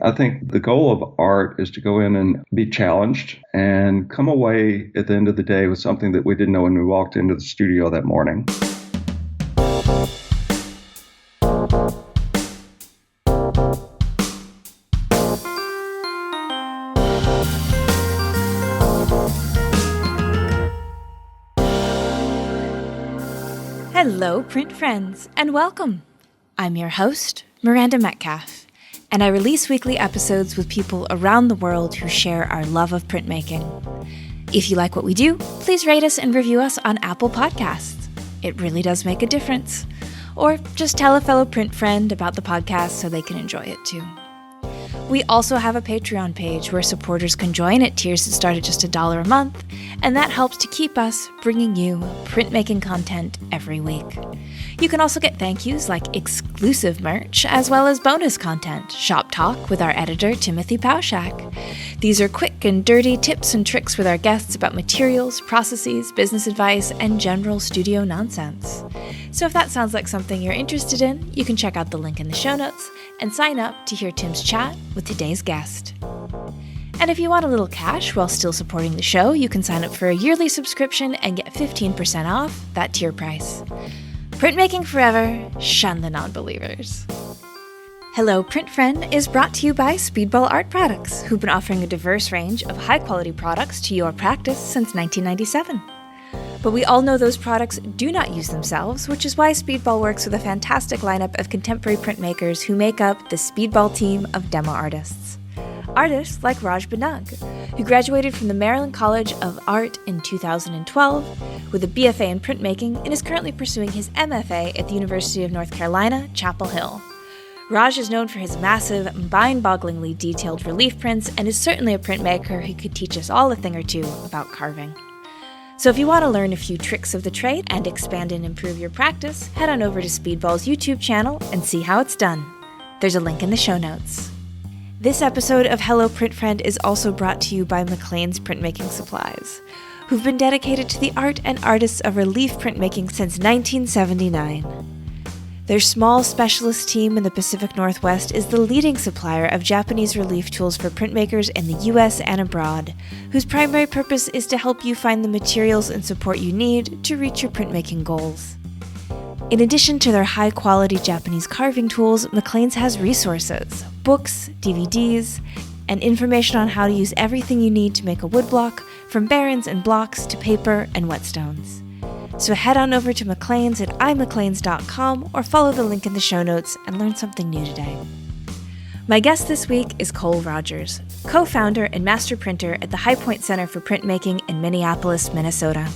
I think the goal of art is to go in and be challenged and come away at the end of the day with something that we didn't know when we walked into the studio that morning. Hello, print friends, and welcome. I'm your host, Miranda Metcalf, and I release weekly episodes with people around the world who share our love of printmaking. If you like what we do, please rate us and review us on Apple Podcasts. It really does make a difference. Or just tell a fellow print friend about the podcast so they can enjoy it too. We also have a Patreon page where supporters can join at tiers that start at just $1 a month, and that helps to keep us bringing you printmaking content every week. You can also get thank yous like exclusive merch, as well as bonus content, shop talk with our editor, Timothy Pauschak. These are quick and dirty tips and tricks with our guests about materials, processes, business advice, and general studio nonsense. So if that sounds like something you're interested in, you can check out the link in the show notes and sign up to hear Tim's chat with today's guest. And if you want a little cash while still supporting the show, you can sign up for a yearly subscription and get 15% off that tier price. Printmaking forever, shun the non-believers. Hello Print Friend is brought to you by Speedball Art Products, who've been offering a diverse range of high-quality products to your practice since 1997. But we all know those products do not use themselves, which is why Speedball works with a fantastic lineup of contemporary printmakers who make up the Speedball team of demo artists. Artists like Raj Banug, who graduated from the Maryland College of Art in 2012 with a BFA in printmaking and is currently pursuing his MFA at the University of North Carolina, Chapel Hill. Raj is known for his massive, mind-bogglingly detailed relief prints and is certainly a printmaker who could teach us all a thing or two about carving. So if you want to learn a few tricks of the trade and expand and improve your practice, head on over to Speedball's YouTube channel and see how it's done. There's a link in the show notes. This episode of Hello Print Friend is also brought to you by McLean's Printmaking Supplies, who've been dedicated to the art and artists of relief printmaking since 1979. Their small specialist team in the Pacific Northwest is the leading supplier of Japanese relief tools for printmakers in the US and abroad, whose primary purpose is to help you find the materials and support you need to reach your printmaking goals. In addition to their high-quality Japanese carving tools, McLean's has resources, books, DVDs, and information on how to use everything you need to make a woodblock, from barons and blocks to paper and whetstones. So head on over to McLean's at imcleans.com or follow the link in the show notes and learn something new today. My guest this week is Cole Rogers, co-founder and master printer at the Highpoint Center for Printmaking in Minneapolis, Minnesota.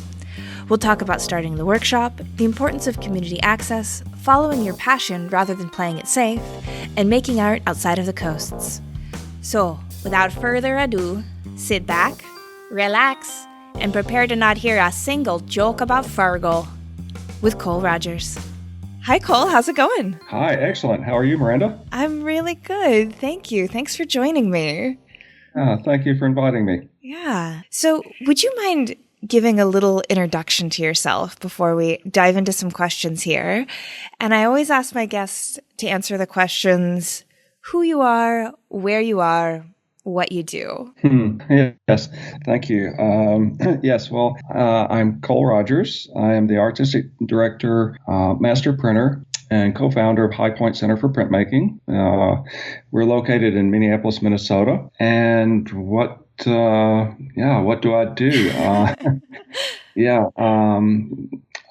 We'll talk about starting the workshop, the importance of community access, following your passion rather than playing it safe, and making art outside of the coasts. So, without further ado, sit back, relax, and prepare to not hear a single joke about Fargo. With Cole Rogers. Hi, Cole. How's it going? Hi, excellent. How are you, Miranda? I'm really good. Thank you. Thanks for joining me. Thank you for inviting me. Yeah. So, would you mind giving a little introduction to yourself before we dive into some questions here? And I always ask my guests to answer the questions: who you are, where you are, what you do. Yes, thank you. I'm Cole Rogers. I am the artistic director, master printer, and co-founder of Highpoint Center for Printmaking. We're located in Minneapolis, Minnesota. And what do I do?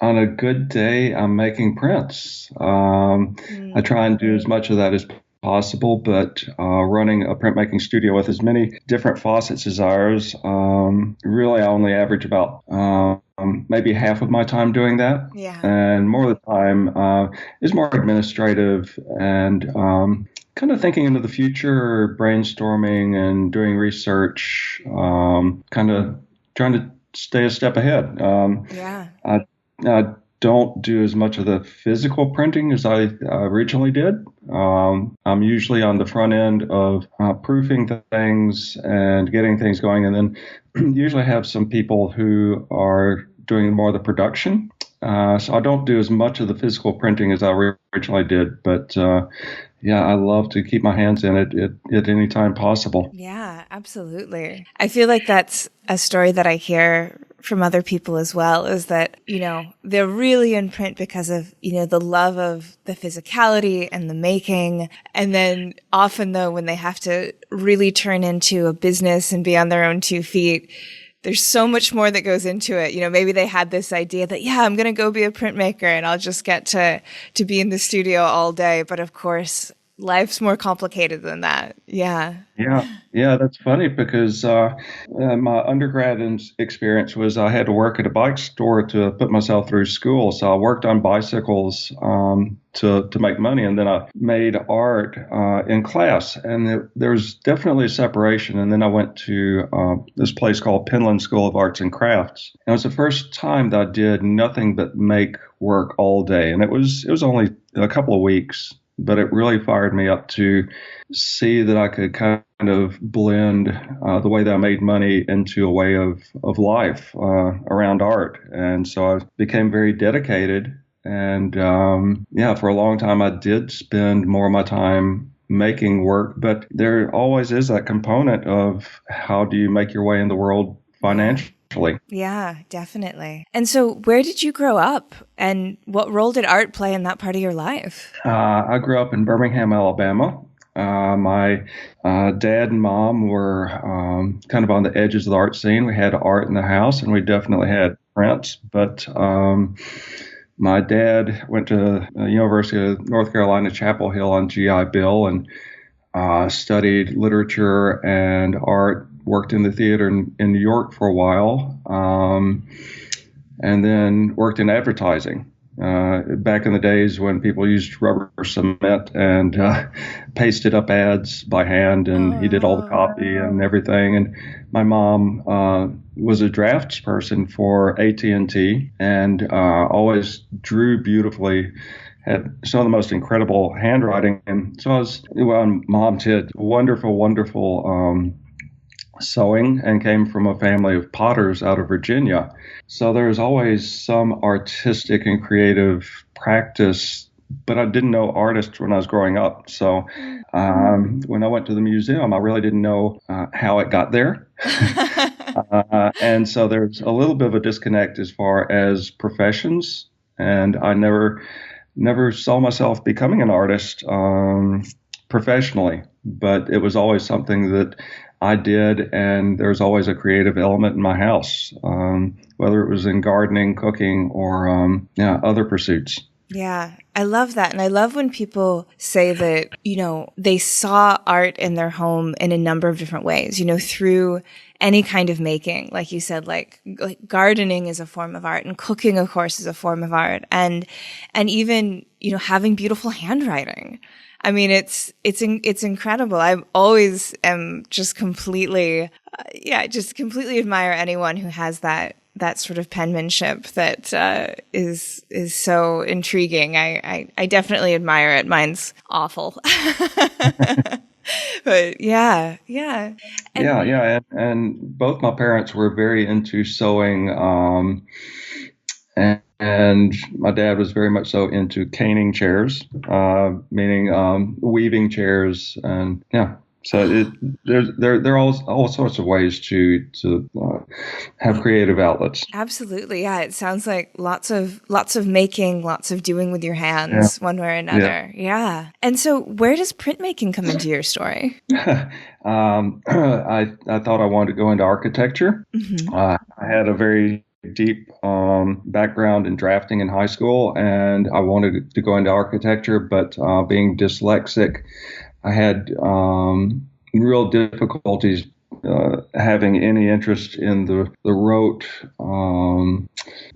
On a good day, I'm making prints. I try and do as much of that as possible, but running a printmaking studio with as many different faucets as ours, really I only average about maybe half of my time doing that. Yeah. And more of the time is more administrative and kind of thinking into the future, brainstorming and doing research, kind of trying to stay a step ahead. I don't do as much of the physical printing as I originally did. I'm usually on the front end of proofing things and getting things going, and then usually have some people who are doing more of the production. So I don't do as much of the physical printing as I originally did, but yeah, I love to keep my hands in it at any time possible. Yeah, absolutely. I feel like that's a story that I hear from other people as well, is that, they're really in print because of, the love of the physicality and the making. And then often though, when they have to really turn into a business and be on their own 2 feet, there's so much more that goes into it. Maybe they had this idea that, yeah, I'm going to go be a printmaker and I'll just get to be in the studio all day. But of course, life's more complicated than that. Yeah. Yeah, that's funny because my undergrad experience was I had to work at a bike store to put myself through school. So I worked on bicycles to make money, and then I made art in class. And there was definitely a separation. And then I went to this place called Penland School of Arts and Crafts. And it was the first time that I did nothing but make work all day, and it was only a couple of weeks. But it really fired me up to see that I could kind of blend the way that I made money into a way of life around art. And so I became very dedicated. And for a long time, I did spend more of my time making work. But there always is that component of how do you make your way in the world financially. Yeah, definitely. And so where did you grow up and what role did art play in that part of your life? I grew up in Birmingham, Alabama. My dad and mom were kind of on the edges of the art scene. We had art in the house, and we definitely had prints. But my dad went to the University of North Carolina, Chapel Hill on GI Bill, and studied literature and art, worked in the theater in New York for a while, and then worked in advertising. Back in the days when people used rubber cement and pasted up ads by hand, and he did all the copy and everything. And my mom was a draftsperson for AT&T and always drew beautifully, had some of the most incredible handwriting. And so mom did wonderful sewing and came from a family of potters out of Virginia. So there was always some artistic and creative practice, but I didn't know artists when I was growing up. So when I went to the museum, I really didn't know how it got there. And so there's a little bit of a disconnect as far as professions. And I never saw myself becoming an artist professionally, but it was always something that I did, and there's always a creative element in my house, whether it was in gardening, cooking, or other pursuits. Yeah, I love that. And I love when people say that, they saw art in their home in a number of different ways, through any kind of making. Like you said, like gardening is a form of art, and cooking, of course, is a form of art. And even, having beautiful handwriting. I mean, it's incredible. I always am just completely admire anyone who has that sort of penmanship that is so intriguing. I definitely admire it. Mine's awful. But yeah. And both my parents were very into sewing, and my dad was very much so into caning chairs, meaning weaving chairs, and yeah. So there are all sorts of ways to have creative outlets. Absolutely, yeah. It sounds like lots of making, lots of doing with your hands, one way or another. Yeah. And so, where does printmaking come into your story? I thought I wanted to go into architecture. Mm-hmm. I had a very deep background in drafting in high school, and I wanted to go into architecture, but being dyslexic, I had real difficulties having any interest in the rote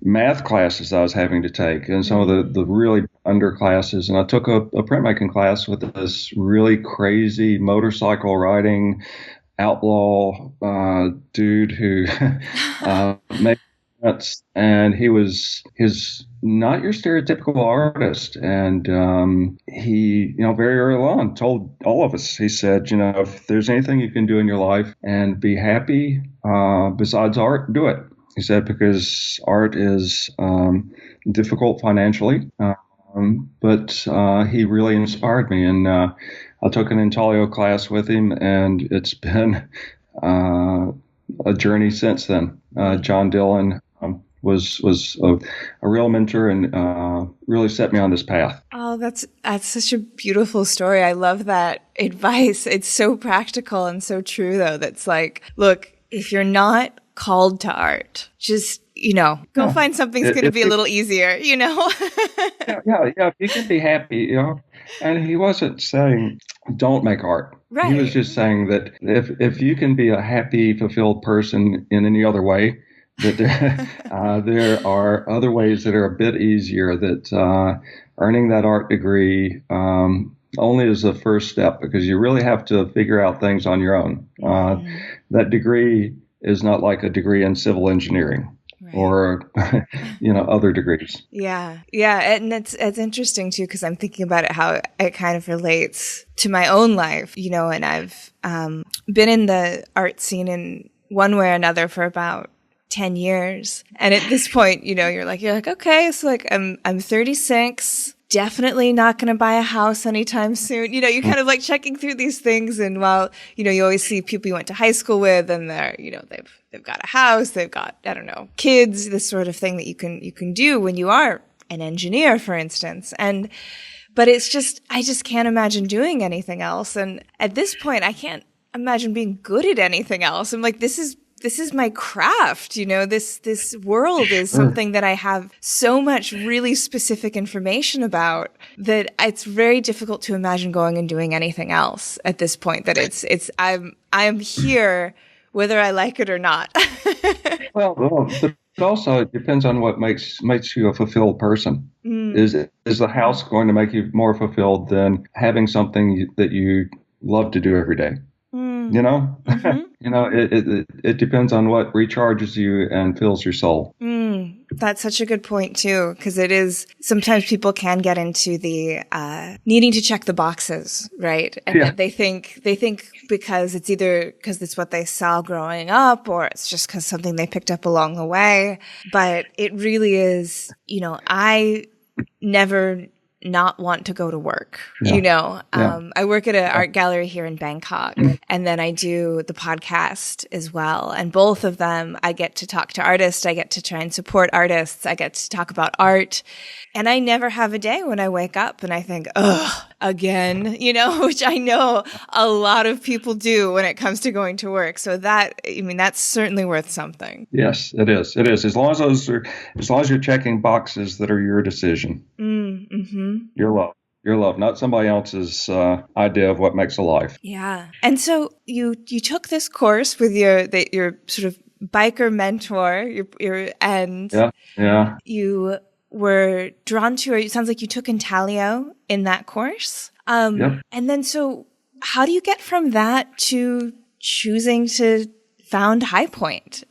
math classes I was having to take, and some of the really under classes. And I took a printmaking class with this really crazy motorcycle riding outlaw dude who made prints, and he's not your stereotypical artist. And he, very early on told all of us, he said, if there's anything you can do in your life and be happy besides art, do it. He said, because art is difficult financially. But he really inspired me, and I took an intaglio class with him, and it's been a journey since then. John Dillon was a real mentor and really set me on this path. Oh, that's such a beautiful story. I love that advice. It's so practical and so true, though. That's like, look, if you're not called to art, just, go find something that's going to be a little easier, Yeah. If you can be happy, And he wasn't saying don't make art. Right. He was just saying that if you can be a happy, fulfilled person in any other way, that there are other ways that are a bit easier. That earning that art degree only is the first step, because you really have to figure out things on your own. That degree is not like a degree in civil engineering. Right. Or, other degrees. Yeah. And it's interesting, too, because I'm thinking about it, how it kind of relates to my own life, and I've been in the art scene in one way or another for about 10 years. And at this point, you're like, okay, so like I'm 36. Definitely not going to buy a house anytime soon. You're kind of like checking through these things. And while, you always see people you went to high school with, and they're, they've got a house, they've got, I don't know, kids, this sort of thing that you can do when you are an engineer, for instance. But it's just, I just can't imagine doing anything else. And at this point, I can't imagine being good at anything else. I'm like, this is my craft, this world is something that I have so much really specific information about that it's very difficult to imagine going and doing anything else at this point, that I'm here whether I like it or not. Well, but also it depends on what makes you a fulfilled person. Is the house going to make you more fulfilled than having something that you love to do every day? It depends on what recharges you and fills your soul. That's such a good point, too, because it is, sometimes people can get into the needing to check the boxes, right? And they think because it's either because it's what they saw growing up, or it's just because something they picked up along the way. But it really is, I never not want to go to work. I work at an art gallery here in Bangkok, and then I do the podcast as well. And both of them, I get to talk to artists. I get to try and support artists. I get to talk about art. And I never have a day when I wake up and I think, ugh, again, which I know a lot of people do when it comes to going to work. So that's certainly worth something. Yes, it is. It is. As long as you're checking boxes that are your decision. Your love, not somebody else's idea of what makes a life. Yeah. And so you took this course with your sort of biker mentor, you were drawn to, it sounds like you took intaglio in that course. And then, so how do you get from that to choosing to found Highpoint?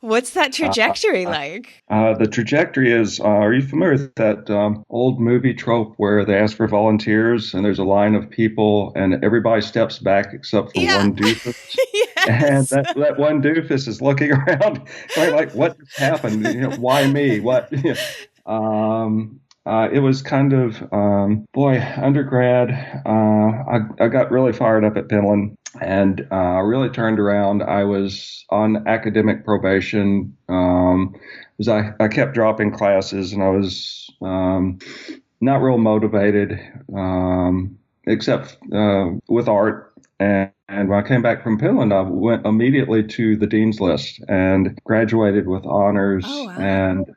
What's that trajectory like? The trajectory is, are you familiar with that old movie trope where they ask for volunteers and there's a line of people and everybody steps back except for one doofus? Yes. And that one doofus is looking around like, what just happened? Why me? What? It was kind of, undergrad. I got really fired up at Penland and really turned around. I was on academic probation. I kept dropping classes, and I was not real motivated, except with art. And when I came back from Penland, I went immediately to the dean's list and graduated with honors. Oh, wow. And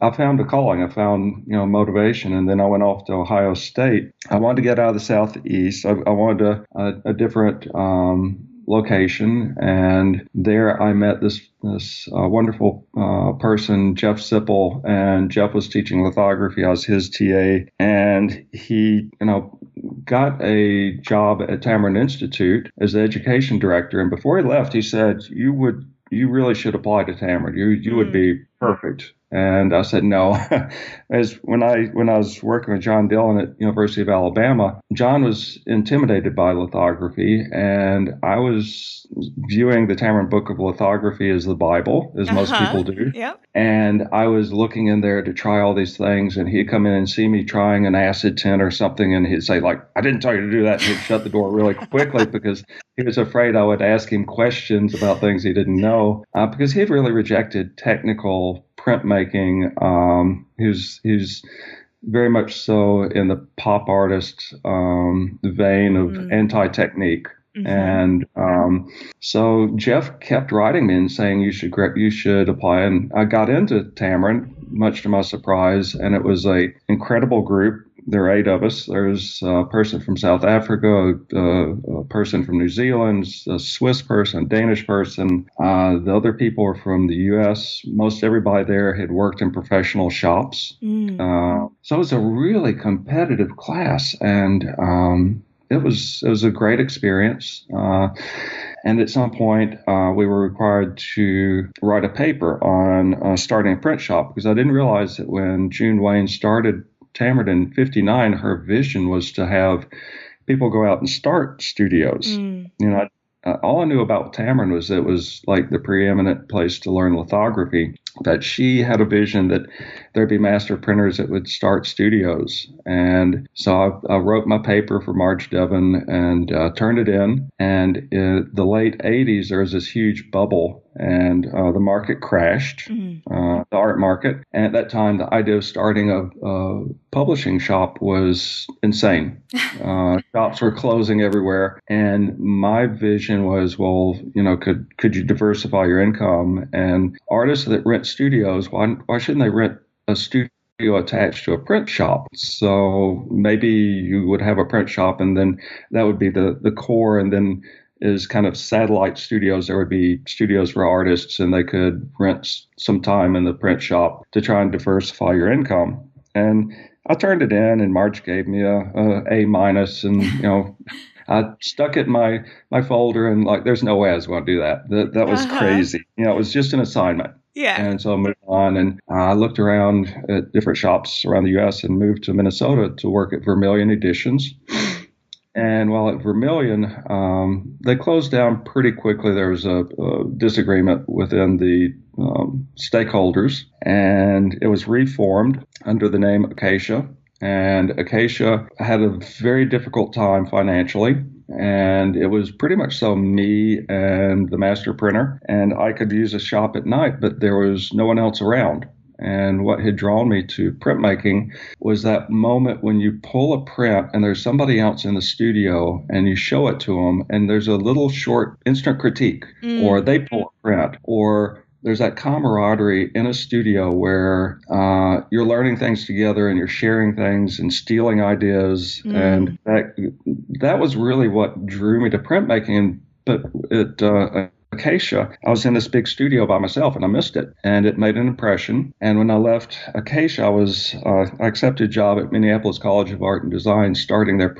I found a calling. I found motivation, and then I went off to Ohio State. I wanted to get out of the Southeast. I wanted a different location, and there I met this wonderful person, Jeff Sipple, and Jeff was teaching lithography. I was his TA, and he got a job at Tamarind Institute as the education director. And before he left, he said, you really should apply to Tamarind. You would be perfect. And I said, no. As when I was working with John Dillon at University of Alabama, John was intimidated by lithography, and I was viewing the Tamarind Book of Lithography as the Bible, as most people do. Yep. And I was looking in there to try all these things, and he'd come in and see me trying an acid tint or something, and he'd say, like, I didn't tell you to do that. And he'd shut the door really quickly because he was afraid I would ask him questions about things he didn't know, because he had really rejected technical printmaking. He's very much so in the pop artist vein of anti-technique. And so Jeff kept writing me and saying you should apply, and I got into Tamarind, much to my surprise, and it was a incredible group. There are 8 of us. There's a person from South Africa, a person from New Zealand, a Swiss person, a Danish person. The other people were from the U.S. Most everybody there had worked in professional shops. So it was a really competitive class, and it was a great experience. And at some point, we were required to write a paper on starting a print shop, because I didn't realize that when June Wayne started Tamarind in '59, her vision was to have people go out and start studios. All I knew about Tamarind was it was like the preeminent place to learn lithography. But she had a vision that there'd be master printers that would start studios. And so I wrote my paper for Marge Devon and turned it in. And in the late 80s, there was this huge bubble, and the market crashed, the art market. And at that time, the idea of starting a publishing shop was insane. Shops were closing everywhere. And my vision was, well, could you diversify your income? And artists that rent studios, why shouldn't they rent a studio attached to a print shop? So maybe you would have a print shop, and then that would be the core, and then is kind of satellite studios. There would be studios for artists, and they could rent some time in the print shop to try and diversify your income. And I turned it in, and Marge gave me a minus, and I stuck it in my folder, and like, there's no way I was going to do that. That was crazy. It was just an assignment. Yeah. And so I moved on, and I looked around at different shops around the U.S. and moved to Minnesota to work at Vermilion Editions. And while at Vermilion, they closed down pretty quickly. There was a disagreement within the stakeholders, and it was reformed under the name Acacia. And Acacia had a very difficult time financially, and it was pretty much so me and the master printer, and I could use a shop at night, but there was no one else around. And what had drawn me to printmaking was that moment when you pull a print and there's somebody else in the studio and you show it to them, and there's a little short instant critique, or they pull a print, or there's that camaraderie in a studio where you're learning things together and you're sharing things and stealing ideas. And that was really what drew me to printmaking. But at Acacia, I was in this big studio by myself, and I missed it, and it made an impression. And when I left Acacia, I accepted a job at Minneapolis College of Art and Design, starting their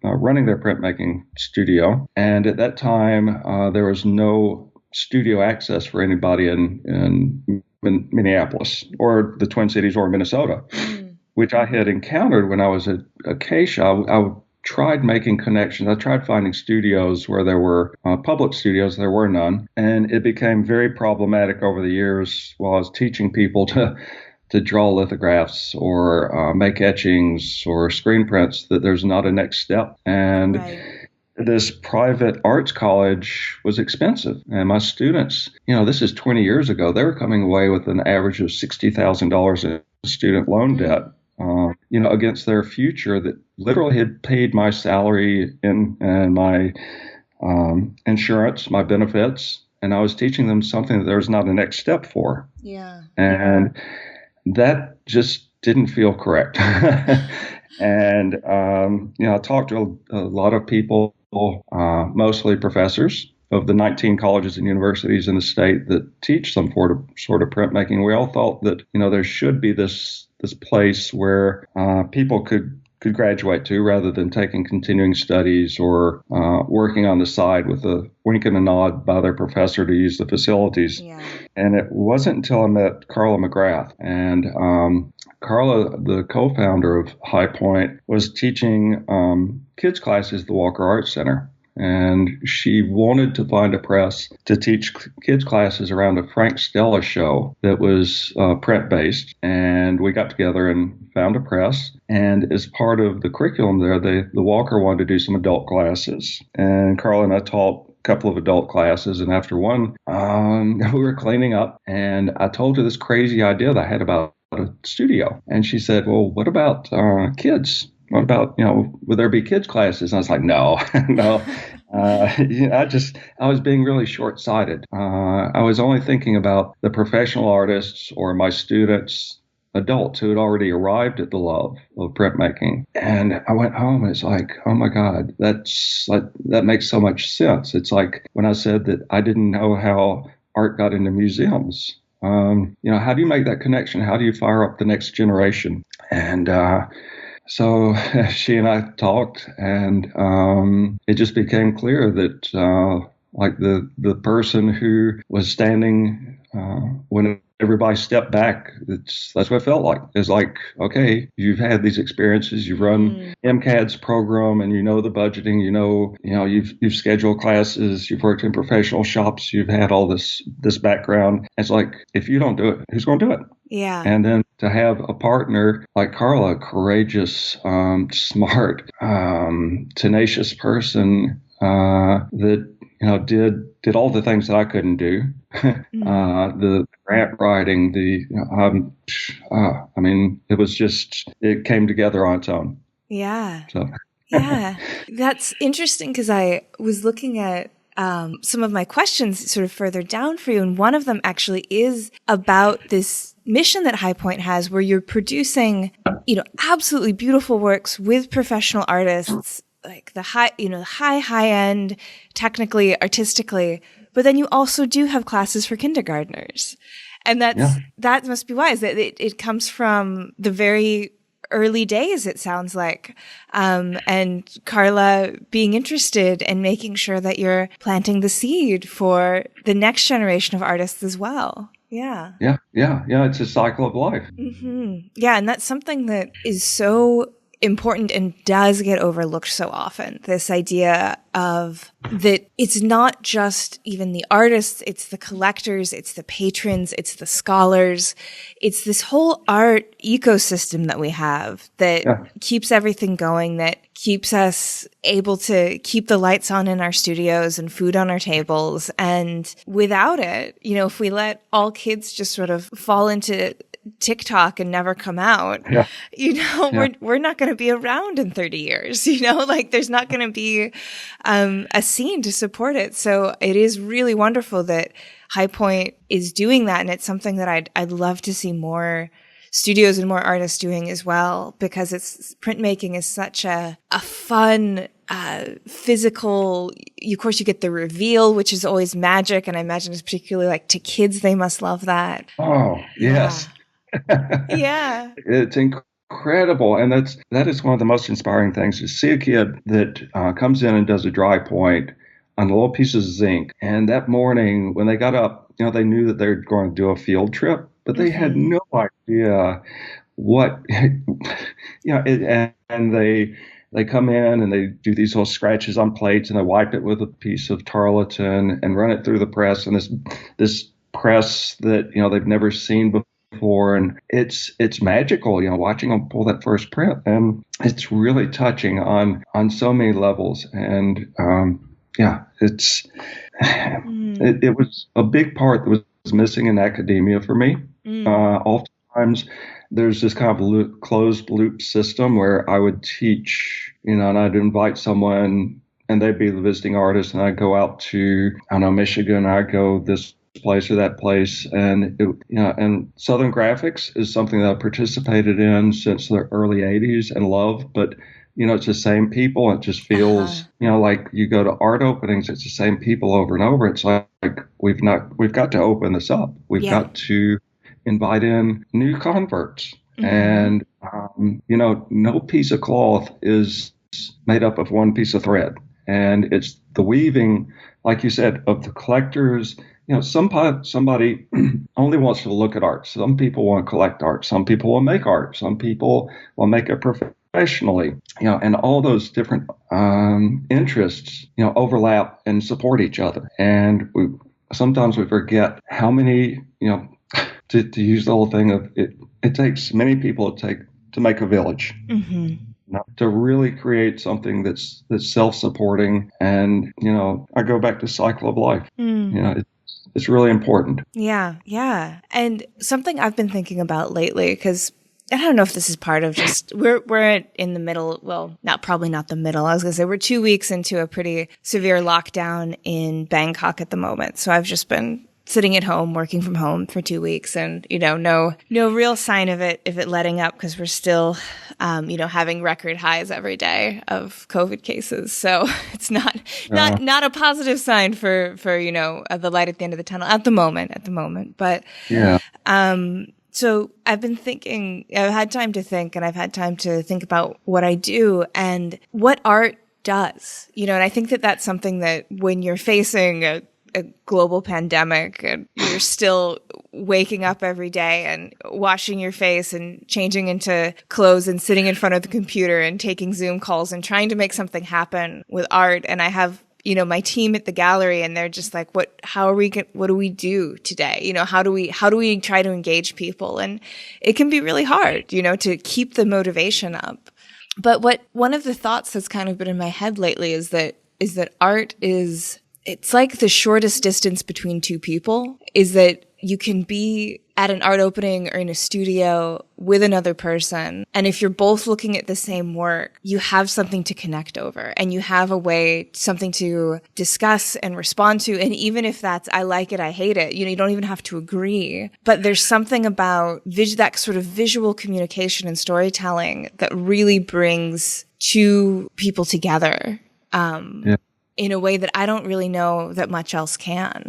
running their printmaking studio. And at that time, there was no studio access for anybody in Minneapolis or the Twin Cities or Minnesota, which I had encountered when I was at Acacia. I tried making connections. I tried finding studios where there were public studios. There were none. And it became very problematic over the years while I was teaching people to draw lithographs or make etchings or screen prints, that there's not a next step. And this private arts college was expensive. And my students, this is 20 years ago, they were coming away with an average of $60,000 in student loan debt, against their future that literally had paid my salary and my insurance, my benefits. And I was teaching them something that there was not a next step for. Yeah. And that just didn't feel correct. And, I talked to a lot of people, mostly professors of the 19 colleges and universities in the state that teach some sort of printmaking. We all thought that, there should be this place where people could could graduate to, rather than taking continuing studies or working on the side with a wink and a nod by their professor to use the facilities. Yeah. And it wasn't until I met Carla McGrath. And Carla, the co-founder of Highpoint, was teaching kids classes at the Walker Art Center. And she wanted to find a press to teach kids classes around a Frank Stella show that was print-based. And we got together and found a press. And as part of the curriculum there, the Walker wanted to do some adult classes. And Carla and I taught a couple of adult classes. And after one, we were cleaning up. And I told her this crazy idea that I had about a studio. And she said, well, what about kids? What about, would there be kids classes? And I was like, no, no. I was being really short-sighted. I was only thinking about the professional artists or my students, adults who had already arrived at the love of printmaking. And I went home and it's like, oh my God, that makes so much sense. It's like when I said that I didn't know how art got into museums. How do you make that connection? How do you fire up the next generation? And so she and I talked, and it just became clear that the person who was standing when everybody stepped back, that's what it felt like. It's like, okay, you've had these experiences, you've run MCAD's program, and you know the budgeting, you've scheduled classes, you've worked in professional shops, you've had all this background. It's like, if you don't do it, who's going to do it? Yeah. And then to have a partner like Carla, courageous, smart, tenacious person that did all the things that I couldn't do. The grant writing, it was just, it came together on its own. Yeah. So. Yeah. That's interesting because I was looking at some of my questions sort of further down for you. And one of them actually is about this mission that Highpoint has where you're producing, absolutely beautiful works with professional artists, like the high end, technically, artistically, but then you also do have classes for kindergartners. And that must be wise. That it comes from the very early days, it sounds like. And Carla being interested and making sure that you're planting the seed for the next generation of artists as well. Yeah. Yeah. It's a cycle of life. Mm-hmm. Yeah. And that's something that is so important and does get overlooked so often. This idea of that it's not just even the artists, it's the collectors, it's the patrons, it's the scholars. It's this whole art ecosystem that we have that keeps everything going, that keeps us able to keep the lights on in our studios and food on our tables. And without it, if we let all kids just sort of fall into TikTok and never come out, we're not going to be around in 30 years, there's not going to be a scene to support it. So it is really wonderful that Highpoint is doing that. And it's something that I'd love to see more studios and more artists doing as well, because printmaking is such a fun, physical, of course you get the reveal, which is always magic. And I imagine it's particularly like to kids, they must love that. Oh, yes. Yeah. It's incredible. And that is one of the most inspiring things, to see a kid that comes in and does a dry point on little pieces of zinc. And that morning when they got up, they knew that they were going to do a field trip, but they had no idea what, and they come in and they do these little scratches on plates and they wipe it with a piece of tarlatan and run it through the press, and this press that, they've never seen before. And it's magical, watching them pull that first print. And it's really touching on so many levels. And it was a big part that was missing in academia for me. Oftentimes there's this kind of closed loop system where I would teach, and I'd invite someone and they'd be the visiting artist, and I'd go out to, Michigan, I'd go this place or that place. And, and Southern Graphics is something that I participated in since the early 80s and love, but it's the same people. It just feels, like you go to art openings, it's the same people over and over. It's like we've got to open this up. We've got to invite in new converts. And, no piece of cloth is made up of one piece of thread. And it's the weaving, like you said, of the collectors. Somebody only wants to look at art. Some people want to collect art. Some people will make art. Some people will make it professionally. And all those different interests, overlap and support each other. And sometimes we forget how many, to use the whole thing of it. It takes many people to make a village. To really create something that's self-supporting. And, I go back to cycle of life. It's really important. Yeah. Yeah. And something I've been thinking about lately, because I don't know if this is part of just, we're in the middle, well, probably not the middle. I was going to say we're 2 weeks into a pretty severe lockdown in Bangkok at the moment. So I've just been sitting at home, working from home for 2 weeks, and, no real sign of it letting up, because we're still, having record highs every day of COVID cases. So it's not a positive sign for the light at the end of the tunnel at the moment. But, yeah. So I've been thinking, I've had time to think, and I've had time to think about what I do and what art does, and I think that that's something that when you're facing a global pandemic and you're still waking up every day and washing your face and changing into clothes and sitting in front of the computer and taking Zoom calls and trying to make something happen with art. And I have, my team at the gallery, and they're just like, what do we do today? How do we try to engage people? And it can be really hard, to keep the motivation up. But one of the thoughts that's kind of been in my head lately is that art it's like the shortest distance between two people, is that you can be at an art opening or in a studio with another person. And if you're both looking at the same work, you have something to connect over, and you have something to discuss and respond to. And even if that's, I like it, I hate it, you don't even have to agree. But there's something about that sort of visual communication and storytelling that really brings two people together. In a way that I don't really know that much else can.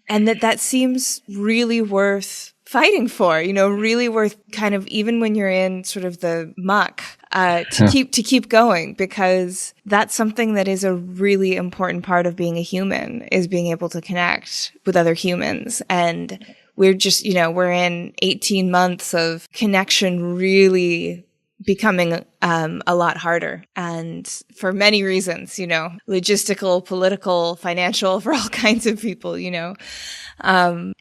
And that seems really worth fighting for, really worth kind of, even when you're in sort of the muck, to keep going, because that's something that is a really important part of being a human, is being able to connect with other humans. And we're just, we're in 18 months of connection really becoming a lot harder, and for many reasons, logistical, political, financial, for all kinds of people, and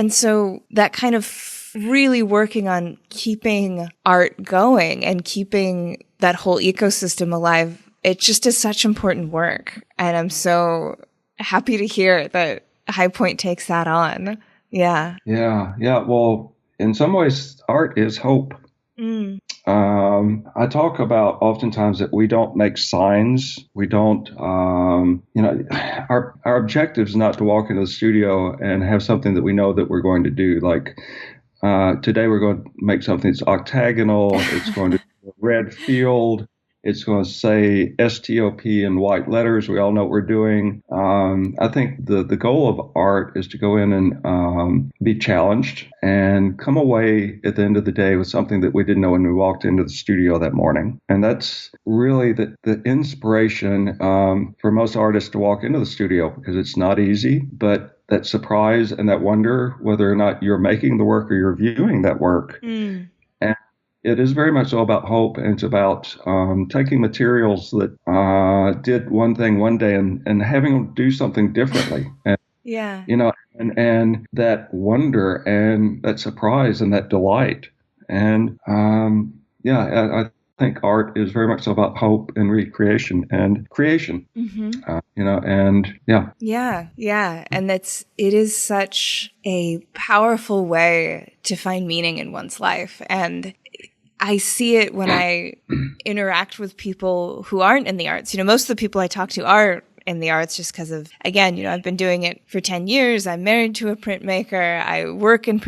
so that kind of really working on keeping art going and keeping that whole ecosystem alive, it just is such important work. And I'm so happy to hear that Highpoint takes that on. Yeah. Well, in some ways, art is hope. I talk about oftentimes that we don't make signs. We don't, our objective is not to walk into the studio and have something that we know that we're going to do. Like, today we're going to make something that's octagonal. It's going to be a red field. It's going to say STOP in white letters. We all know what we're doing. I think the goal of art is to go in and be challenged and come away at the end of the day with something that we didn't know when we walked into the studio that morning. And that's really the inspiration for most artists to walk into the studio, because it's not easy, but that surprise and that wonder whether or not you're making the work or you're viewing that work. It is very much all about hope, and it's about taking materials that did one thing one day and having them do something differently. And, and that wonder and that surprise and that delight. And I think art is very much about hope and recreation and creation. And and it is such a powerful way to find meaning in one's life. And I see it when I interact with people who aren't in the arts. Most of the people I talk to are in the arts just because of, again, I've been doing it for 10 years. I'm married to a printmaker. I work in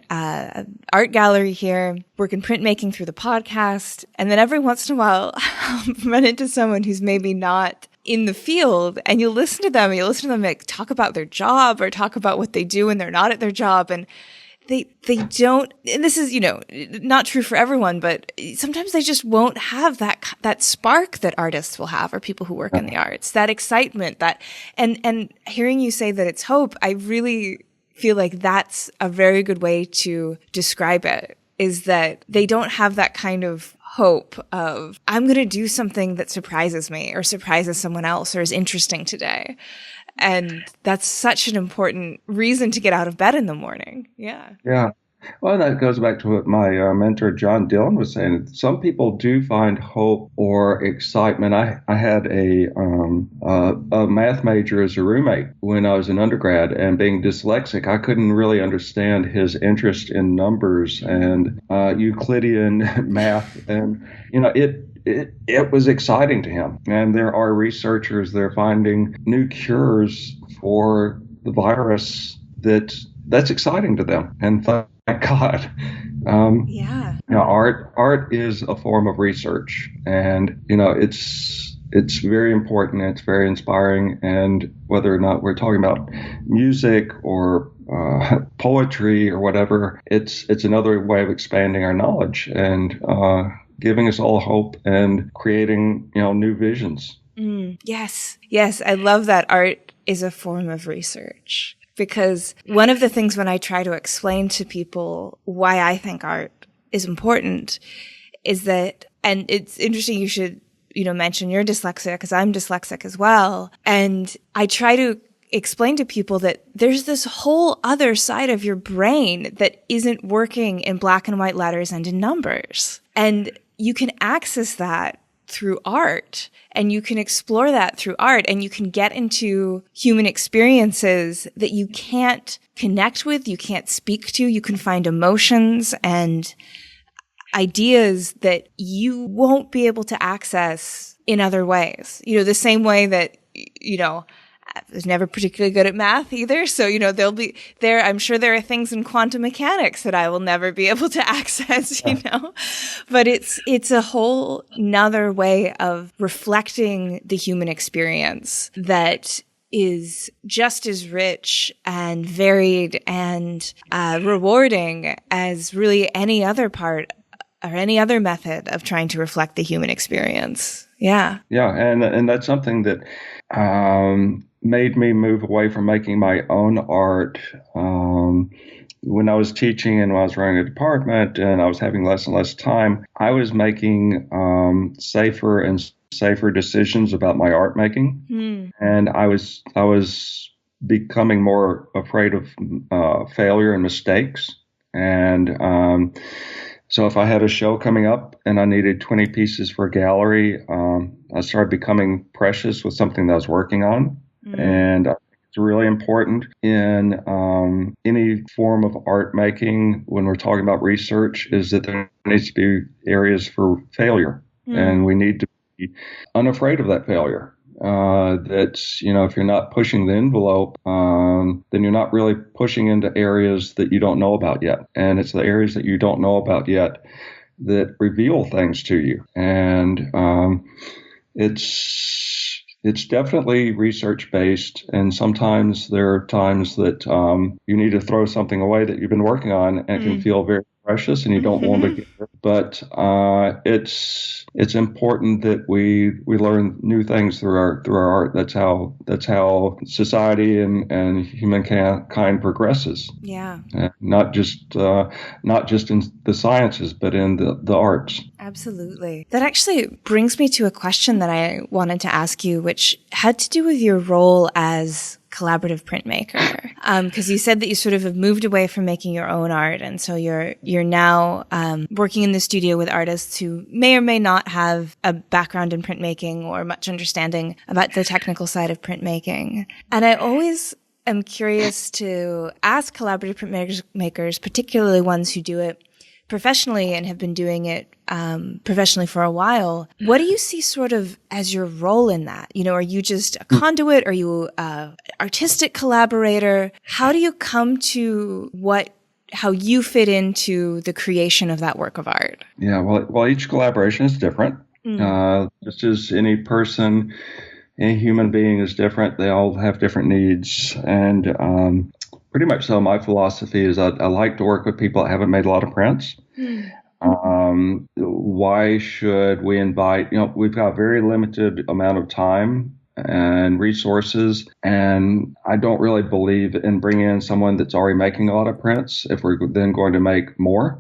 art gallery here, work in printmaking through the podcast. And then every once in a while, I'll run into someone who's maybe not in the field, and you'll listen to them like talk about their job or talk about what they do when they're not at their job. And they don't, and this is, not true for everyone, but sometimes they just won't have that spark that artists will have, or people who work in the arts, that excitement, and hearing you say that it's hope, I really feel like that's a very good way to describe it, is that they don't have that kind of hope of, I'm going to do something that surprises me or surprises someone else or is interesting today. And that's such an important reason to get out of bed in the morning. Yeah. Yeah. Well, that goes back to what my mentor, John Dillon, was saying. Some people do find hope or excitement. I had a math major as a roommate when I was an undergrad, and being dyslexic, I couldn't really understand his interest in numbers and Euclidean math. And, it was exciting to him. And there are researchers, they're finding new cures for the virus that's exciting to them. And thank God. Art is a form of research, and it's very important. It's very inspiring. And whether or not we're talking about music or poetry or whatever, it's another way of expanding our knowledge and giving us all hope and creating new visions. Yes, I love that art is a form of research. Because one of the things when I try to explain to people why I think art is important is that, and it's interesting you should, mention you're dyslexic, because I'm dyslexic as well. And I try to explain to people that there's this whole other side of your brain that isn't working in black and white letters and in numbers. And you can access that through art, and you can explore that through art, and you can get into human experiences that you can't connect with, you can't speak to. You can find emotions and ideas that you won't be able to access in other ways. The same way that, I was never particularly good at math either. So, I'm sure there are things in quantum mechanics that I will never be able to access, but it's a whole nother way of reflecting the human experience that is just as rich and varied and rewarding as really any other part or any other method of trying to reflect the human experience. Yeah. Yeah. And that's something that, made me move away from making my own art. When I was teaching and when I was running a department and I was having less and less time, I was making safer and safer decisions about my art making. And I was becoming more afraid of failure and mistakes. And so if I had a show coming up and I needed 20 pieces for a gallery, I started becoming precious with something that I was working on. And I think it's really important in any form of art making when we're talking about research is that there needs to be areas for failure. And we need to be unafraid of that failure. That's, if you're not pushing the envelope, then you're not really pushing into areas that you don't know about yet. And it's the areas that you don't know about yet that reveal things to you. And it's definitely research-based, and sometimes there are times that you need to throw something away that you've been working on and can feel very precious, and you don't want to give it. But it's important that we learn new things through our art. That's how society and humankind progresses. Yeah. Not just in the sciences, but in the arts. Absolutely. That actually brings me to a question that I wanted to ask you, which had to do with your role as collaborative printmaker. Because you said that you sort of have moved away from making your own art, and so you're now working in the studio with artists who may or may not have a background in printmaking or much understanding about the technical side of printmaking. And I always am curious to ask collaborative printmakers, particularly ones who do it professionally and have been doing it professionally for a while. What do you see sort of as your role in that? Are you just a conduit? Are you an artistic collaborator? How do you come to how you fit into the creation of that work of art? Yeah, well, each collaboration is different. Just as any person, any human being is different. They all have different needs. And pretty much so. My philosophy is I like to work with people that haven't made a lot of prints. Why should we invite, we've got a very limited amount of time and resources, and I don't really believe in bringing in someone that's already making a lot of prints if we're then going to make more.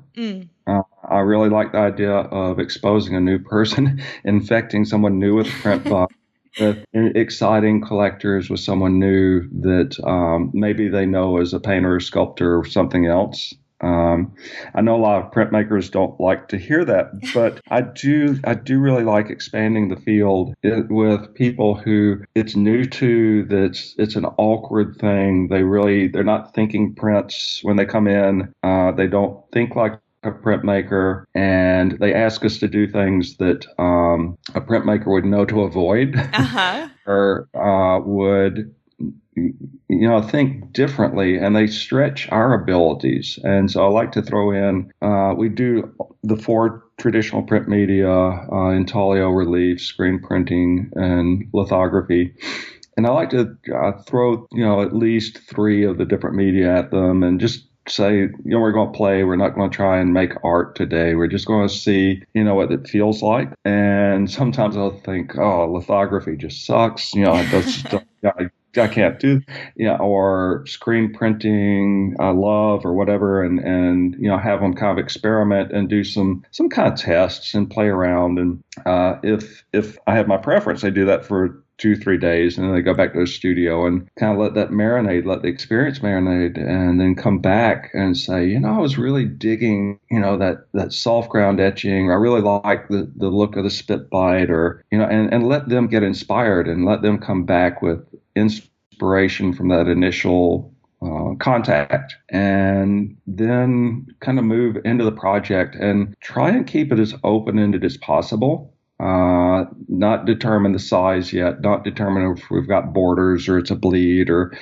I really like the idea of exposing a new person, infecting someone new with a print box, with exciting collectors with someone new that maybe they know as a painter or sculptor or something else. I know a lot of printmakers don't like to hear that, but I do really like expanding the field with people who it's new to, it's an awkward thing. They're not thinking prints when they come in. They don't think like a printmaker, and they ask us to do things that a printmaker would know to avoid or would think differently, and they stretch our abilities. And so I like to throw in, we do the 4 traditional print media, intaglio, relief, screen printing, and lithography. And I like to throw, at least 3 of the different media at them and just say, we're going to play. We're not going to try and make art today. We're just going to see, what it feels like. And sometimes I'll think, oh, lithography just sucks. It does I can't do, or screen printing, I love, or whatever, and have them kind of experiment and do some kind of tests and play around. And if I have my preference, I do that for 2-3 days, and then they go back to the studio and kind of let that marinate, let the experience marinate, and then come back and say, I was really digging, that soft ground etching. I really like the look of the spit bite, or, and let them get inspired and let them come back with inspiration from that initial contact, and then kind of move into the project and try and keep it as open-ended as possible. Not determine the size yet, not determine if we've got borders or it's a bleed or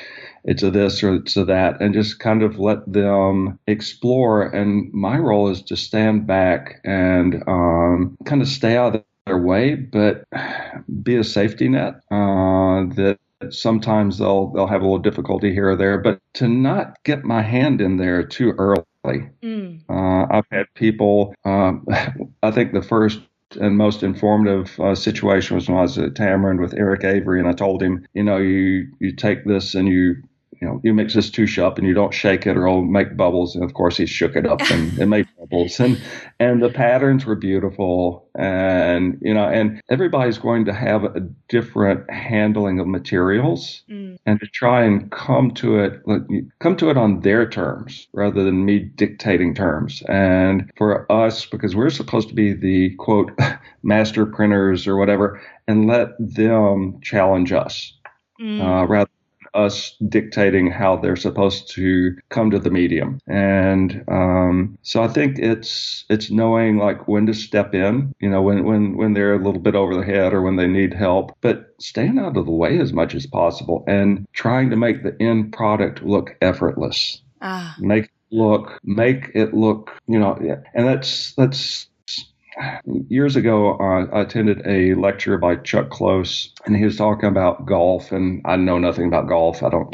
it's a this or it's a that, and just kind of let them explore. And my role is to stand back and kind of stay out of their way, but be a safety net that sometimes they'll have a little difficulty here or there, but to not get my hand in there too early. I've had people, I think the first and most informative situation was when I was at Tamarind with Eric Avery, and I told him, you take this and you mix this touche up and you don't shake it or it'll make bubbles. And of course he shook it up and it made bubbles, and the patterns were beautiful. And, and everybody's going to have a different handling of materials, and to try and come to it on their terms rather than me dictating terms. And for us, because we're supposed to be the quote master printers or whatever, and let them challenge us, rather us dictating how they're supposed to come to the medium. And so I think it's knowing like when to step in, when they're a little bit over the head or when they need help, but staying out of the way as much as possible and trying to make the end product look effortless. Make it look, and that's years ago, I attended a lecture by Chuck Close, and he was talking about golf, and I know nothing about golf. I don't,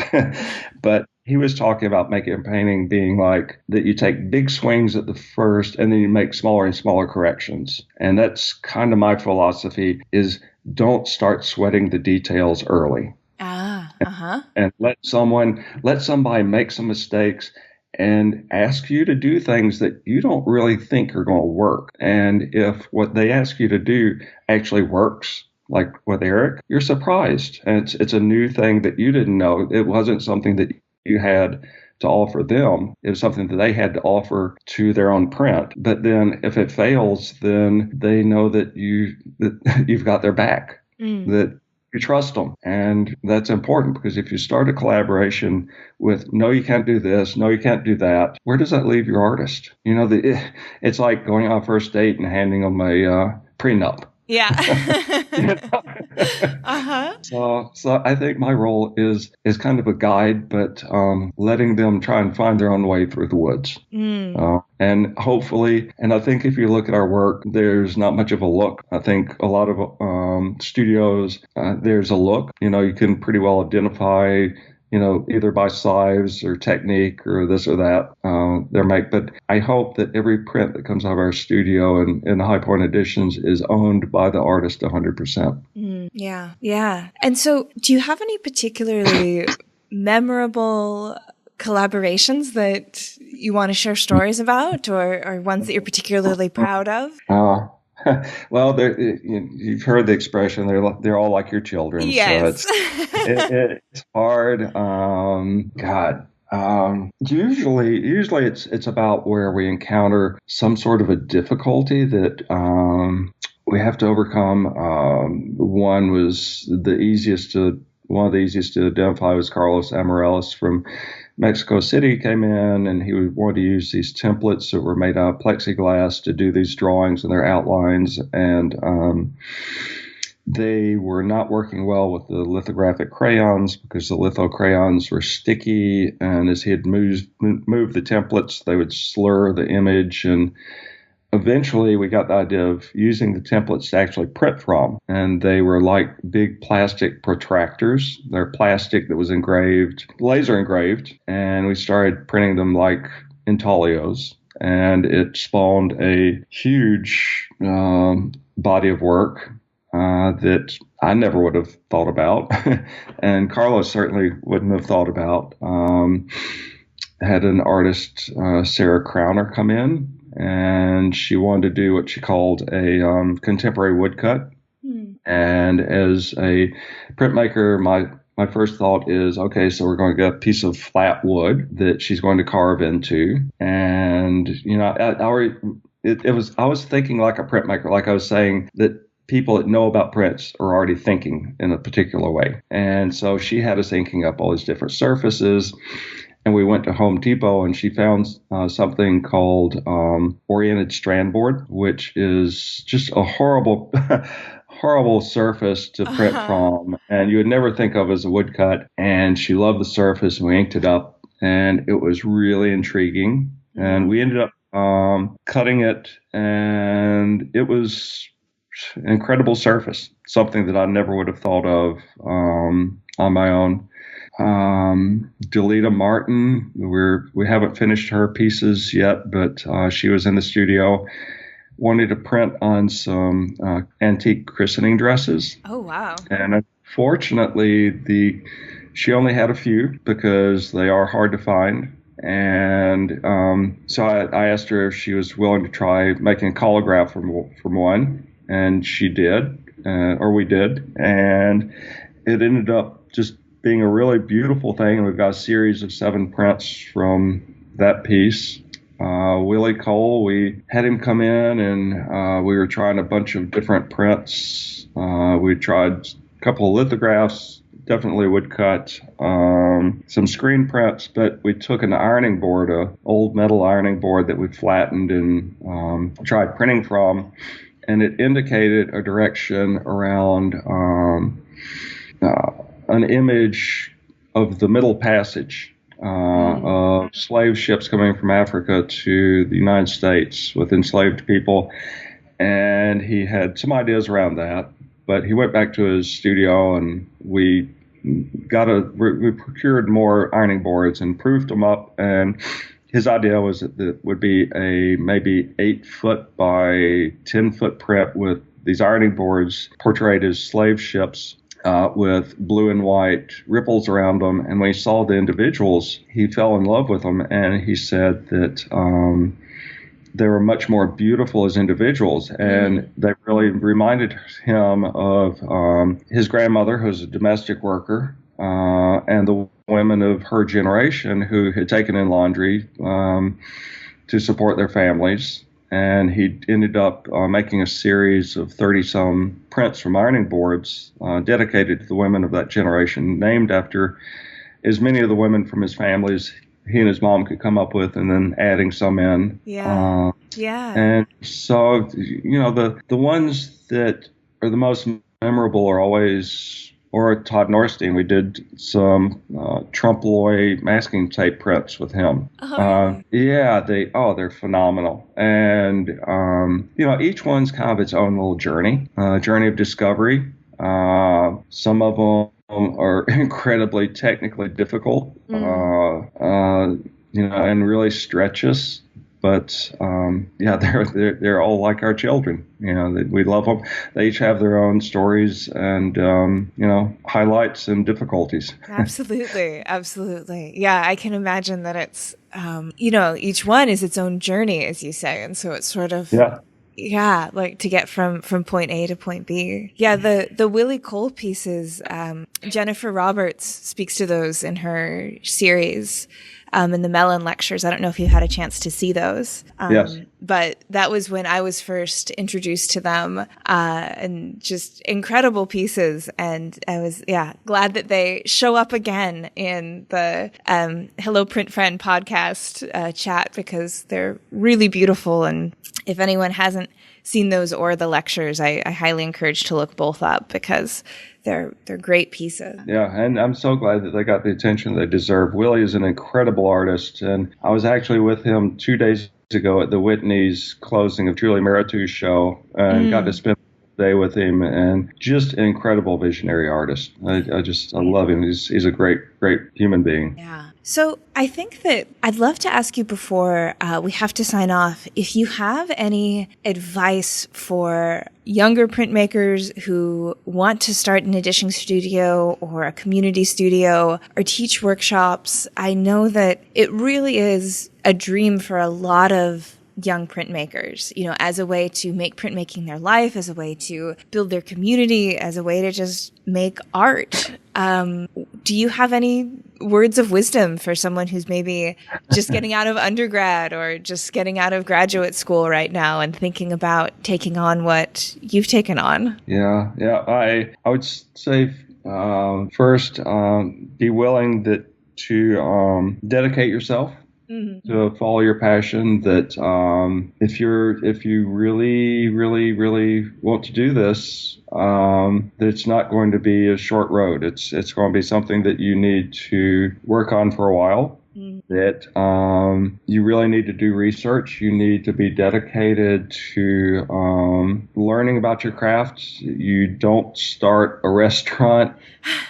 but he was talking about making a painting being like that. You take big swings at the first, and then you make smaller and smaller corrections. And that's kind of my philosophy: is don't start sweating the details early. And let somebody make some mistakes and ask you to do things that you don't really think are going to work. And if what they ask you to do actually works, like with Eric, you're surprised. And it's a new thing that you didn't know. It wasn't something that you had to offer them. It was something that they had to offer to their own print. But then if it fails, then they know that you've got their back, that you trust them. And that's important, because if you start a collaboration with, no, you can't do this, no, you can't do that, where does that leave your artist? It's like going on a first date and handing them a prenup. Yeah. So I think my role is kind of a guide, but letting them try and find their own way through the woods. And hopefully, and I think if you look at our work, there's not much of a look. I think a lot of studios, there's a look. You can pretty well identify either by size or technique or this or that they're make. But I hope that every print that comes out of our studio and the High Point editions is owned by the artist 100%. Yeah. Yeah. And so do you have any particularly memorable collaborations that you want to share stories about, or ones that you're particularly proud of? Well, you've heard the expression, they're all like your children. So Yes. it's hard. God. Usually it's about where we encounter some sort of a difficulty that we have to overcome. One of the easiest to identify was Carlos Amarellis from Mexico City. Came in and he wanted to use these templates that were made out of plexiglass to do these drawings and their outlines, and they were not working well with the lithographic crayons because the litho crayons were sticky, and as he had moved the templates, they would slur the image. And eventually we got the idea of using the templates to actually print from, and they were like big plastic protractors. They're plastic that was laser engraved, and we started printing them like intaglios, and it spawned a huge body of work that I never would have thought about, and Carlos certainly wouldn't have thought about. Had an artist, Sarah Crowner, come in, and she wanted to do what she called a contemporary woodcut. And as a printmaker, my first thought is, okay, so we're going to get a piece of flat wood that she's going to carve into. And, I was thinking like a printmaker, like I was saying that people that know about prints are already thinking in a particular way. And so she had us inking up all these different surfaces. And we went to Home Depot, and she found something called oriented strand board, which is just a horrible, horrible surface to print from. And you would never think of as a woodcut. And she loved the surface, and we inked it up, and it was really intriguing. And we ended up cutting it, and it was an incredible surface, something that I never would have thought of on my own. Delita Martin, we haven't finished her pieces yet, but she was in the studio, wanted to print on some antique christening dresses. Oh, wow. And unfortunately, she only had a few because they are hard to find. And so I asked her if she was willing to try making a collograph from one, and she did, or we did, and it ended up just being a really beautiful thing. And we've got a series of 7 prints from that piece. Willie Cole, we had him come in, and we were trying a bunch of different prints. We tried a couple of lithographs, definitely woodcut, some screen prints, but we took an ironing board, an old metal ironing board that we flattened and tried printing from, and it indicated a direction around an image of the Middle Passage of slave ships coming from Africa to the United States with enslaved people. And he had some ideas around that, but he went back to his studio, and we procured more ironing boards and proofed them up. And his idea was that it would be a maybe 8-foot by 10-foot print with these ironing boards portrayed as slave ships with blue and white ripples around them. And when he saw the individuals, he fell in love with them. And he said that they were much more beautiful as individuals. And they really reminded him of his grandmother, who was a domestic worker, and the women of her generation who had taken in laundry to support their families. And he ended up making a series of 30-some prints from ironing boards dedicated to the women of that generation, named after as many of the women from his family as he and his mom could come up with, and then adding some in. Yeah. And so, the ones that are the most memorable are always, or Todd Norstein. We did some Trompe-l'oeil masking tape prints with him. They're phenomenal. And, each one's kind of its own little journey of discovery. Some of are incredibly technically difficult, and really stretch us. But yeah, they're all like our children. We love them. They each have their own stories and highlights and difficulties. Absolutely. Absolutely. Yeah, I can imagine that it's, each one is its own journey, as you say. And so it's sort of, Yeah. yeah, like to get from point A to point B. Yeah, the Willie Cole pieces, Jennifer Roberts speaks to those in her series. In the Mellon lectures. I don't know if you had a chance to see those. Yes. But that was when I was first introduced to them, and just incredible pieces. And I was, glad that they show up again in the Hello Print Friend podcast chat, because they're really beautiful. And if anyone hasn't seen those or the lectures, I highly encourage to look both up, because they're great pieces. Yeah, and I'm so glad that they got the attention they deserve. Willie is an incredible artist, and I was actually with him 2 days ago at the Whitney's closing of Julie Meritu's show, and got to spend the day with him, and just an incredible visionary artist. I love him. He's a great human being. Yeah. So I think that I'd love to ask you before we have to sign off, if you have any advice for younger printmakers who want to start an edition studio or a community studio or teach workshops. I know that it really is a dream for a lot of young printmakers, as a way to make printmaking their life, as a way to build their community, as a way to just make art. Do you have any words of wisdom for someone who's maybe just getting out of undergrad or just getting out of graduate school right now and thinking about taking on what you've taken on? Yeah. I would say first, be willing to dedicate yourself. To follow your passion. That if you really want to do this, that it's not going to be a short road. It's going to be something that you need to work on for a while. That you really need to do research. You need to be dedicated to learning about your craft. You don't start a restaurant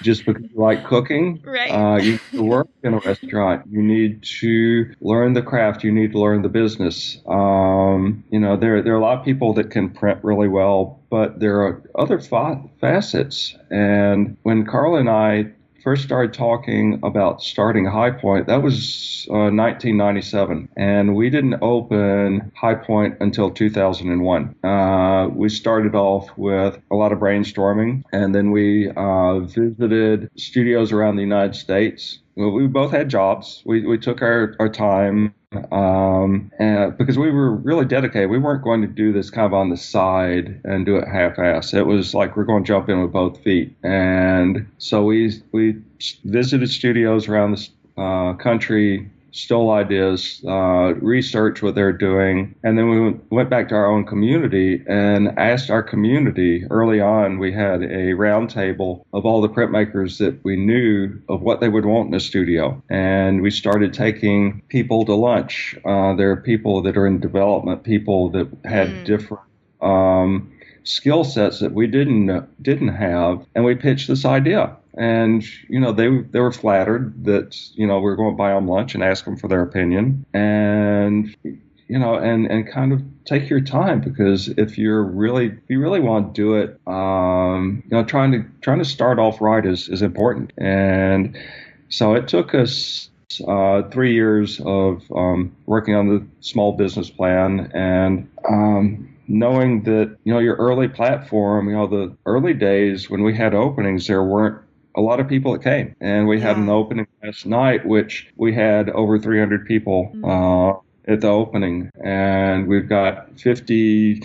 just because you like cooking. Right. You need to work in a restaurant. You need to learn the craft. You need to learn the business. There are a lot of people that can print really well, but there are other facets. And when Carl and I first started talking about starting Highpoint, that was 1997, and we didn't open Highpoint until 2001. We started off with a lot of brainstorming, and then we visited studios around the United States. We both had jobs. We took our time. And because we were really dedicated, we weren't going to do this kind of on the side and do it half-ass. It was like we're going to jump in with both feet. And so we visited studios around the country, stole ideas, researched what they're doing, and then we went back to our own community and asked our community. Early on, we had a round table of all the printmakers that we knew of what they would want in a studio, and we started taking people to lunch. There are people that are in development, people that had different skill sets that we didn't have, and we pitched this idea. And, they were flattered that, we're going to buy them lunch and ask them for their opinion. And, and kind of take your time, because if you really want to do it, trying to start off right is important. And so it took us 3 years of working on the small business plan, and knowing that, your early platform, the early days when we had openings, there weren't a lot of people that came. And we had an opening last night, which we had over 300 people at the opening. And we've got 50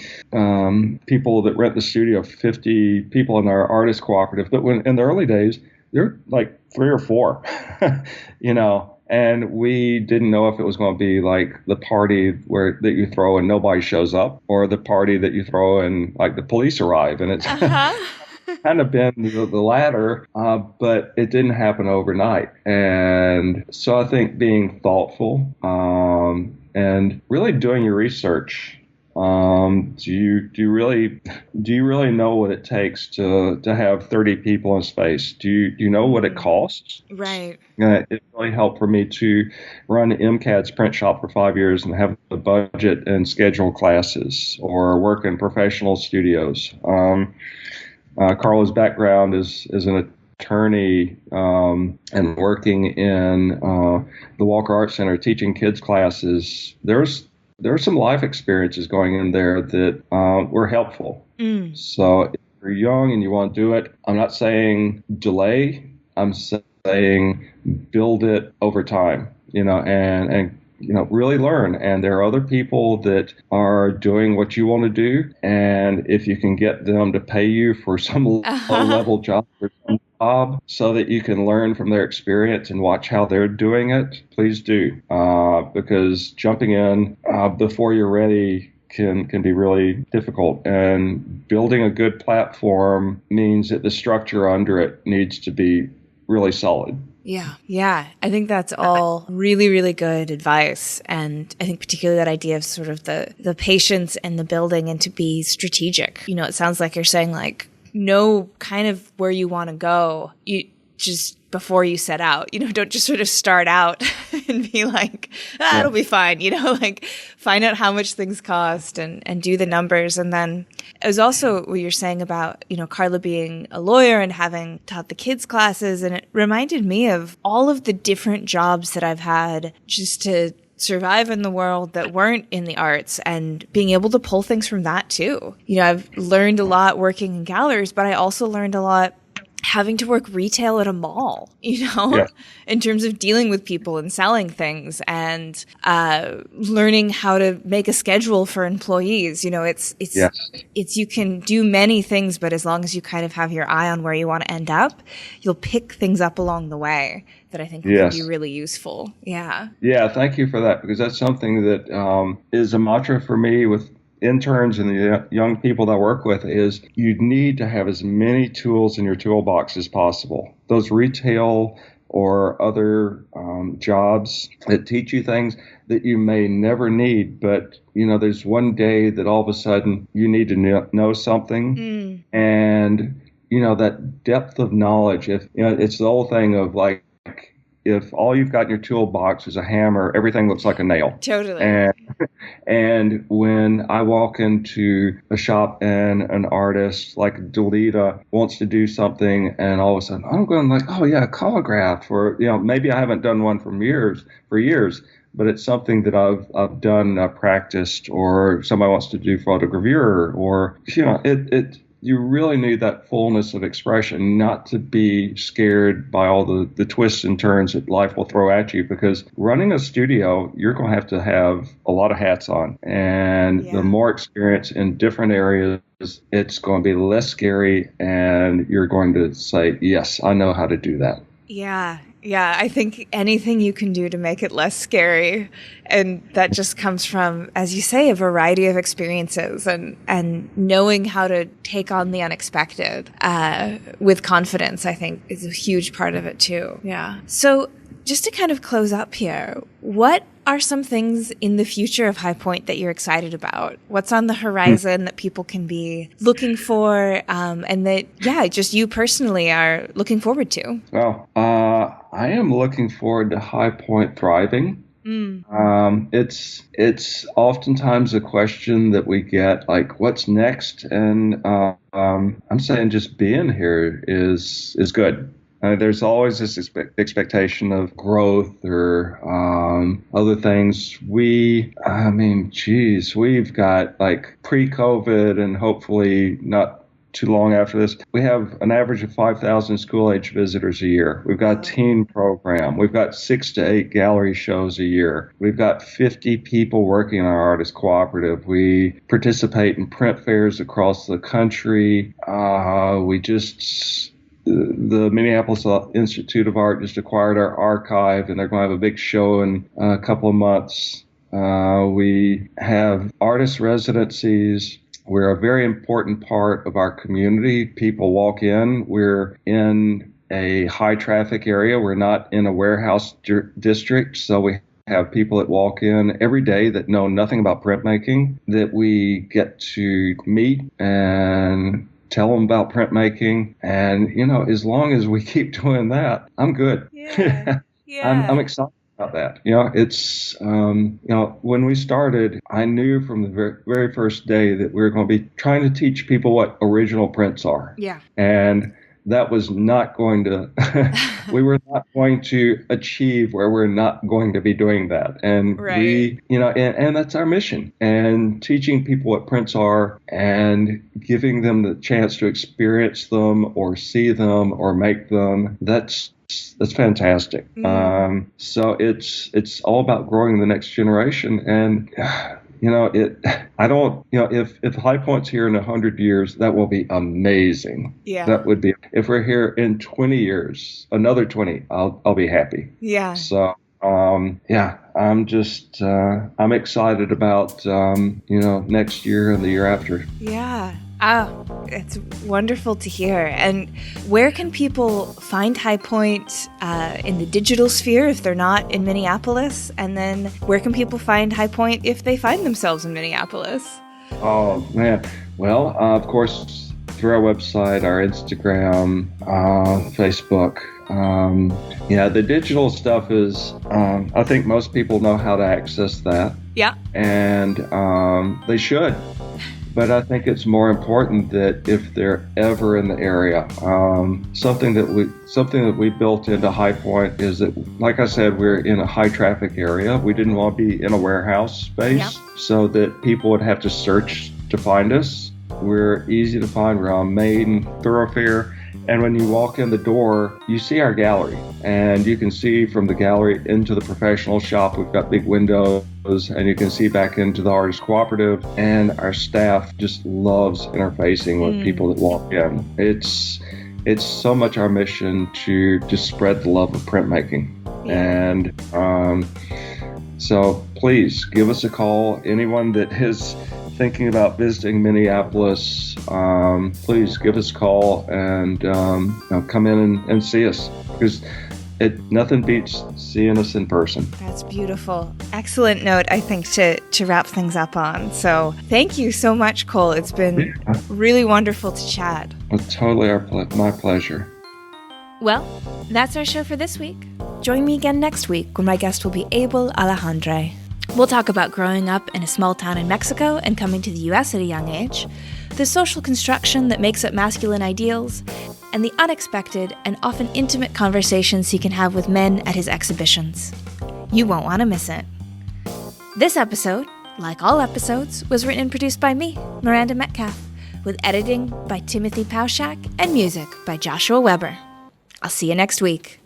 people that rent the studio, 50 people in our artist cooperative. But in the early days, there were like 3 or 4, And we didn't know if it was going to be like the party that you throw and nobody shows up, or the party that you throw and like the police arrive. And it's kind of been the latter, but it didn't happen overnight. And so I think being thoughtful and really doing your research Do you really know what it takes to have 30 people in space? Do you know what it costs? Right. It really helped for me to run MCAD's print shop for 5 years and have the budget and schedule classes or work in professional studios. Carla's background is an attorney and working in the Walker Art Center teaching kids classes. There are some life experiences going in there that were helpful. So if you're young and you want to do it, I'm not saying delay. I'm saying build it over time, and really learn. And there are other people that are doing what you want to do. And if you can get them to pay you for some low-level job or some job so that you can learn from their experience and watch how they're doing it, please do. Because jumping in before you're ready can be really difficult. And building a good platform means that the structure under it needs to be really solid. Yeah. I think that's all really, really good advice. And I think particularly that idea of sort of the patience and the building and to be strategic. It sounds like you're saying like, know kind of where you want to go. You just before you set out, don't just sort of start out and be like, it'll be fine, like find out how much things cost and do the numbers. And then it was also what you're saying about, Carla being a lawyer and having taught the kids classes. And it reminded me of all of the different jobs that I've had just to survive in the world that weren't in the arts and being able to pull things from that too. I've learned a lot working in galleries, but I also learned a lot having to work retail at a mall, in terms of dealing with people and selling things and learning how to make a schedule for employees. It's you can do many things, but as long as you kind of have your eye on where you want to end up, you'll pick things up along the way that I think can be really useful. Yeah. Yeah. Thank you for that, because that's something that is a mantra for me with interns and the young people that I work with is you need to have as many tools in your toolbox as possible. Those retail or other jobs that teach you things that you may never need, but there's one day that all of a sudden you need to know something, and that depth of knowledge. If it's the whole thing of like, if all you've got in your toolbox is a hammer, everything looks like a nail. Totally. And when I walk into a shop and an artist like Delita wants to do something, and all of a sudden I'm going like, oh yeah, a colograph, or maybe I haven't done one for years, but it's something that I've done, practiced, or somebody wants to do photogravure, or you really need that fullness of expression, not to be scared by all the twists and turns that life will throw at you, because running a studio, you're going to have a lot of hats on. And the more experience in different areas, it's going to be less scary, and you're going to say, yes, I know how to do that. Yeah, I think anything you can do to make it less scary. And that just comes from, as you say, a variety of experiences and knowing how to take on the unexpected with confidence, I think, is a huge part of it too. Yeah. So just to kind of close up here, what are some things in the future of Highpoint that you're excited about? What's on the horizon that people can be looking for, and that, just you personally are looking forward to? Well, I am looking forward to Highpoint thriving. It's oftentimes a question that we get, like, what's next? And I'm saying just being here is good. There's always this expectation of growth or other things. We've got like pre-COVID and hopefully not too long after this, we have an average of 5,000 school-age visitors a year. We've got a teen program. We've got 6 to 8 gallery shows a year. We've got 50 people working in our artist cooperative. We participate in print fairs across the country. The Minneapolis Institute of Art just acquired our archive, and they're going to have a big show in a couple of months. We have artist residencies. We're a very important part of our community. People walk in. We're in a high traffic area. We're not in a warehouse district, so we have people that walk in every day that know nothing about printmaking, that we get to meet and tell them about printmaking. And, as long as we keep doing that, I'm good. Yeah. I'm excited about that. It's, when we started, I knew from the very first day that we were going to be trying to teach people what original prints are. Yeah. And that was not going to, we were not going to achieve where we're not going to be doing that. And right. and that's our mission. And teaching people what prints are and giving them the chance to experience them or see them or make them, that's fantastic. So it's all about growing the next generation. And I don't, if Highpoint's here in 100 years, that will be amazing. Yeah. That would be, if we're here in 20 years, another 20, I'll be happy. Yeah. So, I'm just, I'm excited about, next year and the year after. Yeah. Oh, it's wonderful to hear. And where can people find Highpoint in the digital sphere if they're not in Minneapolis? And then where can people find Highpoint if they find themselves in Minneapolis? Oh, man. Well, of course, through our website, our Instagram, Facebook. The digital stuff is, I think most people know how to access that. Yeah. And they should. But I think it's more important that if they're ever in the area, something that we built into Highpoint is that, like I said, we're in a high traffic area. We didn't want to be in a warehouse space, so that people would have to search to find us. We're easy to find. We're on main thoroughfare. And when you walk in the door, you see our gallery, and you can see from the gallery into the professional shop. We've got big windows, and you can see back into the artist cooperative, and our staff just loves interfacing with people that walk in. It's so much our mission to just spread the love of printmaking. And so please give us a call. Anyone that is thinking about visiting Minneapolis, please give us a call and come in and see us, because nothing beats seeing us in person. That's beautiful. Excellent note, I think, to wrap things up on. So thank you so much, Cole. It's been really wonderful to chat. It's totally my pleasure. Well, that's our show for this week. Join me again next week when my guest will be Abel Alejandre. We'll talk about growing up in a small town in Mexico and coming to the US at a young age, the social construction that makes up masculine ideals, and the unexpected and often intimate conversations he can have with men at his exhibitions. You won't want to miss it. This episode, like all episodes, was written and produced by me, Miranda Metcalf, with editing by Timothy Pauschak and music by Joshua Weber. I'll see you next week.